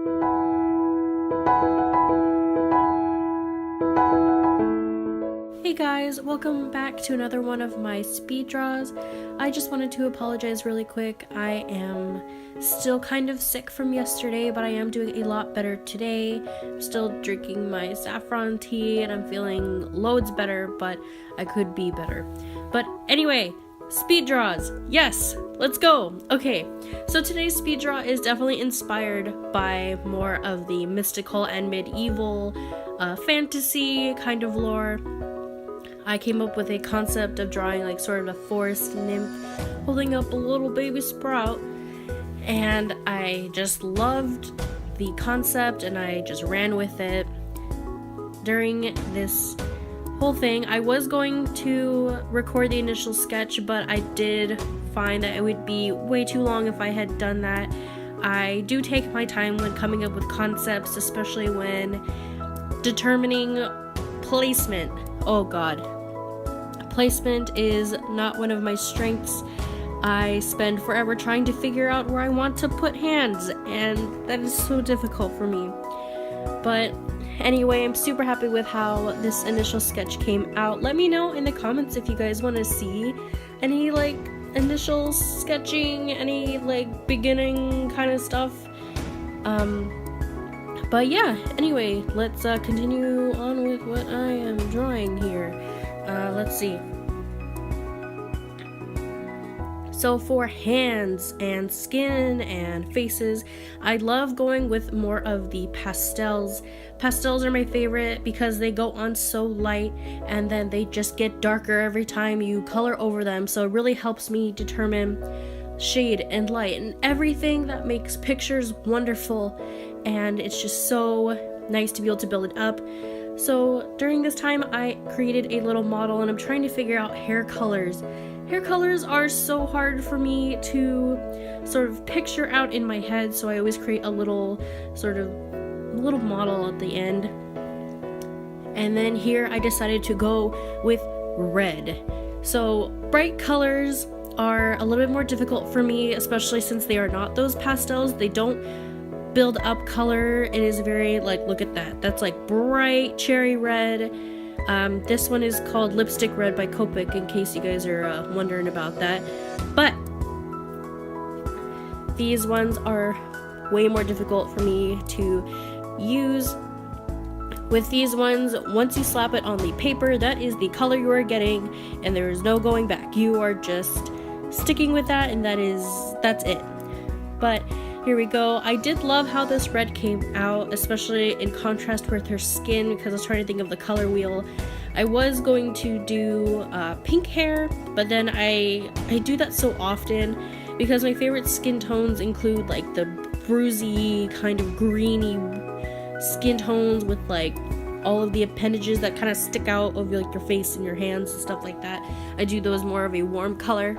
Hey guys, welcome back to another one of my speed draws. I just wanted to apologize really quick. I am still kind of sick from yesterday, but I am doing a lot better today. I'm still drinking my saffron tea and I'm feeling loads better, but I could be better. But anyway, speed draws. Yes, let's go. Okay, so today's speed draw is definitely inspired by more of the mystical and medieval fantasy kind of lore. I came up with a concept of drawing like sort of a forest nymph holding up a little baby sprout, and I just loved the concept and I just ran with it. During this whole thing, I was going to record the initial sketch, but I did find that it would be way too long if I had done that. I do take my time when coming up with concepts, especially when determining placement. Oh god. Placement is not one of my strengths. I spend forever trying to figure out where I want to put hands, and that is so difficult for me. But anyway, I'm super happy with how this initial sketch came out. Let me know in the comments if you guys want to see any like initial sketching, any like beginning kind of stuff. But yeah, anyway, let's continue on with what I am drawing here. Let's see. So for hands and skin and faces, I love going with more of the pastels. Pastels are my favorite because they go on so light and then they just get darker every time you color over them. So it really helps me determine shade and light and everything that makes pictures wonderful. And it's just so nice to be able to build it up. So during this time I created a little model and I'm trying to figure out hair colors. Hair colors are so hard for me to sort of picture out in my head, so I always create a little model at the end. And then here I decided to go with red. So bright colors are a little bit more difficult for me, especially since they are not those pastels. They don't build up color. It is very like, look at that. That's like bright cherry red. This one is called Lipstick Red by Copic, in case you guys are wondering about that. But these ones are way more difficult for me to use. With these ones, once you slap it on the paper, that is the color you are getting, and there is no going back. You are just sticking with that, and that's it. But here we go. I did love how this red came out, especially in contrast with her skin, because I was trying to think of the color wheel. I was going to do pink hair, but then I do that so often because my favorite skin tones include like the bruisey kind of greeny skin tones with like all of the appendages that kind of stick out of like your face and your hands and stuff like that. I do those more of a warm color.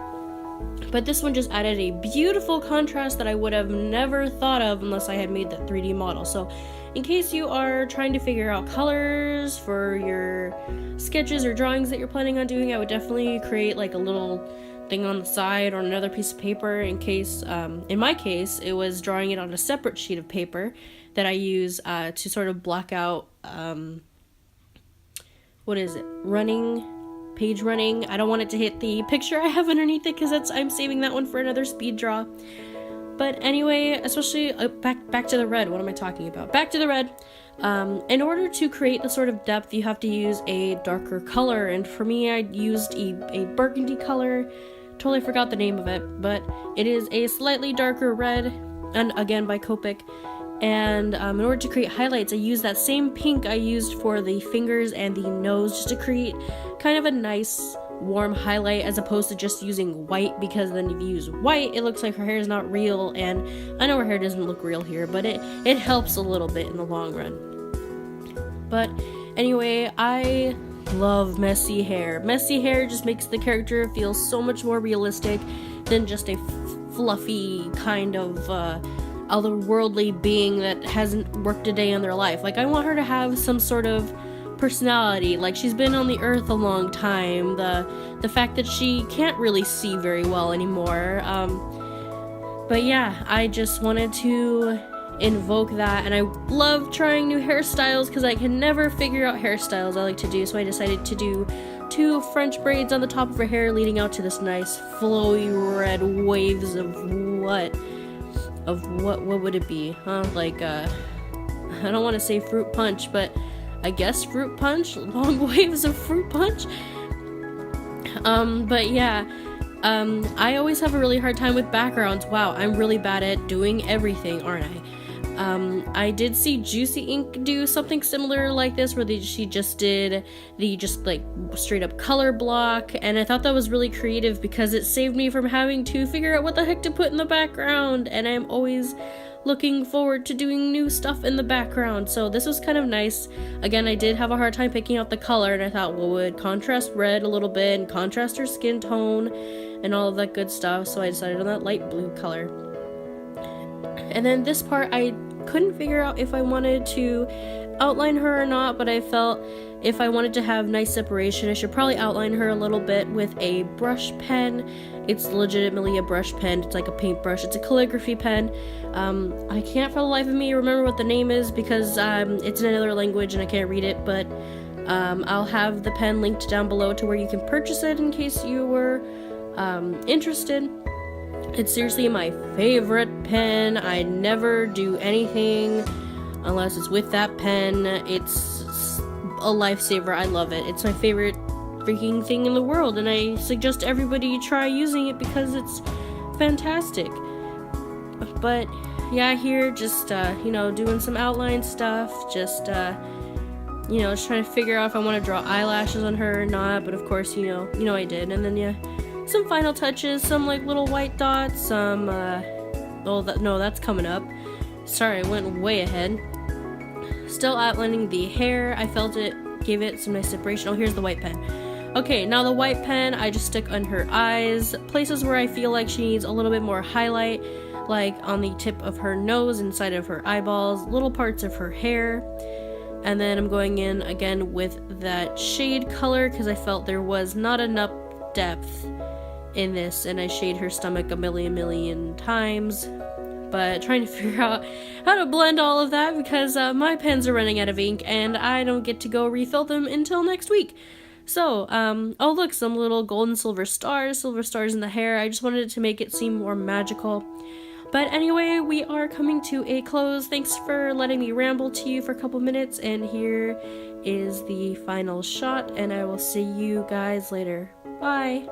But this one just added a beautiful contrast that I would have never thought of unless I had made that 3D model. So in case you are trying to figure out colors for your sketches or drawings that you're planning on doing, I would definitely create like a little thing on the side or another piece of paper in case, in my case, it was drawing it on a separate sheet of paper that I use to sort of block out, page running. I don't want it to hit the picture I have underneath it because I'm saving that one for another speed draw. But anyway, especially back to the red. What am I talking about? Back to the red. In order to create the sort of depth, you have to use a darker color, and for me I used a burgundy color. Totally forgot the name of it, but it is a slightly darker red, and again by Copic. And in order to create highlights, I used that same pink I used for the fingers and the nose, just to create kind of a nice warm highlight as opposed to just using white, because then if you use white it looks like her hair is not real, and I know her hair doesn't look real here, but it helps a little bit in the long run. But anyway, I love messy hair. Messy hair just makes the character feel so much more realistic than just a fluffy kind of otherworldly being that hasn't worked a day in their life. Like, I want her to have some sort of personality, like she's been on the earth a long time, the fact that she can't really see very well anymore. But yeah, I just wanted to invoke that. And I love trying new hairstyles because I can never figure out hairstyles I like to do, so I decided to do 2 French braids on the top of her hair leading out to this nice flowy red waves of what would it be, huh? Like I don't want to say fruit punch, but I guess fruit punch, long waves of fruit punch. But yeah, I always have a really hard time with backgrounds. Wow, I'm really bad at doing everything, aren't I? I did see Juicy Ink do something similar like this, where she just did the like straight up color block, and I thought that was really creative because it saved me from having to figure out what the heck to put in the background, and I'm always looking forward to doing new stuff in the background, so this was kind of nice. Again, I did have a hard time picking out the color, and I thought, well, would contrast red a little bit and contrast her skin tone and all of that good stuff, so I decided on that light blue color. And then this part, I couldn't figure out if I wanted to outline her or not, but I felt if I wanted to have nice separation, I should probably outline her a little bit with a brush pen. It's legitimately a brush pen. It's like a paintbrush. It's a calligraphy pen. I can't for the life of me remember what the name is because it's in another language and I can't read it, but I'll have the pen linked down below to where you can purchase it in case you were interested. It's seriously my favorite pen. I never do anything unless it's with that pen. It's a lifesaver. I love it. It's my favorite freaking thing in the world, and I suggest everybody try using it because it's fantastic. But yeah, here just doing some outline stuff, just just trying to figure out if I want to draw eyelashes on her or not, but of course I did. And then yeah, some final touches, some like little white dots, some that's coming up. Sorry, I went way ahead. Still outlining the hair. I felt it gave it some nice separation. Oh, here's the white pen. Okay, now the white pen I just stick on her eyes, places where I feel like she needs a little bit more highlight, like on the tip of her nose, inside of her eyeballs, little parts of her hair. And then I'm going in again with that shade color because I felt there was not enough depth in this, and I shade her stomach a million times, but trying to figure out how to blend all of that because my pens are running out of ink and I don't get to go refill them until next week. So, oh look, some little gold and silver stars in the hair. I just wanted to make it seem more magical. But anyway, we are coming to a close. Thanks for letting me ramble to you for a couple minutes, and here is the final shot, and I will see you guys later. Bye!